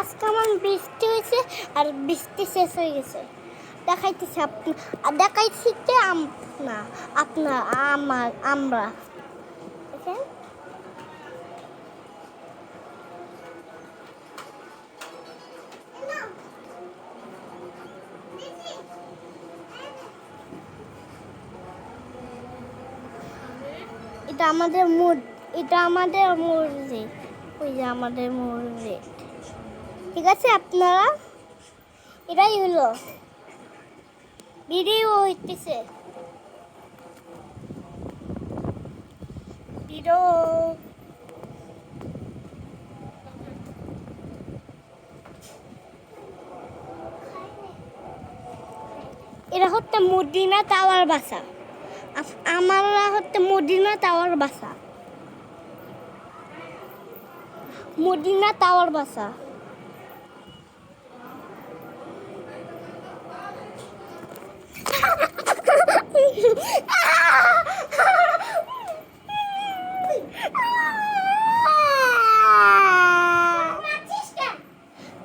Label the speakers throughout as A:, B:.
A: আজকে আমার বৃষ্টি হয়েছে আর বৃষ্টি শেষ হয়ে গেছে। দেখাইতেছি দেখাইছি যে না আপনার আমরা দেখেন এটা আমাদের মসজিদ, ওই যে আমাদের মসজিদ। ঠিক আছে, আপনারা এটাই হলো ভিডিও হইতেছে ভিডিও। এটা হচ্ছে মদিনা টাওয়ার বাসা। আমরা হচ্ছে মদিনা টাওয়ার বাসা, মদিনা টাওয়ার বাসা।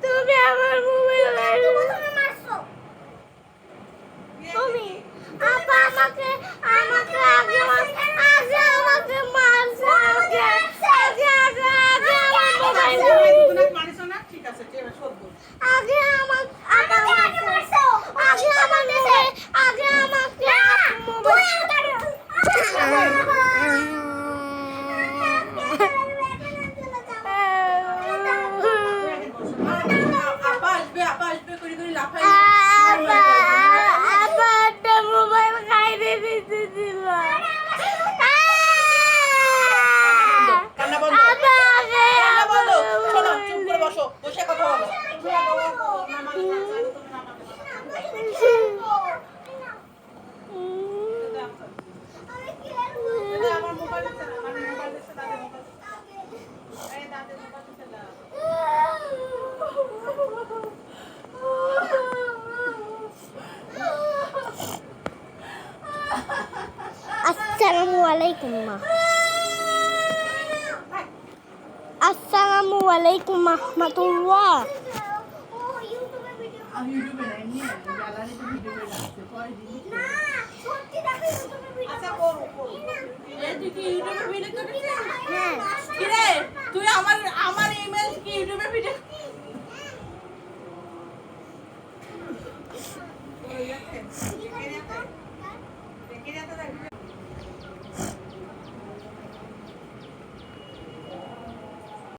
A: তুমি আমার মোবাইল তুমি আপা আমাকে আমাকে আগে আমাকে মারছে আগে আমার মোবাইল
B: মারিছো না? ঠিক আছে, সত্য।
A: আগে আমাকে মারছে আগে আমাকে মোবাইল
B: আপা আসবে করে লাফাই।
A: মোবাইল খাইয়ে দিতে দিল।
B: কান্না বন্ধ, কান্না বন্ধ। শোনো, চুপ করে বসো, বসে কথা বলো। আমার মোবাইল আছে না, আমার মোবাইল আছে দাদা মোবাইল। এই দাদা মোবাইল আছে না।
A: আসসালামু আলাইকুম মা। আসসালামু আলাইকুম রাহমাতুল্লাহ।
B: আমি ইউটিউবে নাই নিয়ে গ্যালারিতে ভিডিও করে রাখতে পরে দিন।
A: না সত্যি দেখো ইউটিউবে ভিডিও।
B: আচ্ছা করো। এই তুই কি ইউটিউবে ভিডিও করছিস?
A: হ্যাঁ।
B: কি রে তুই আমার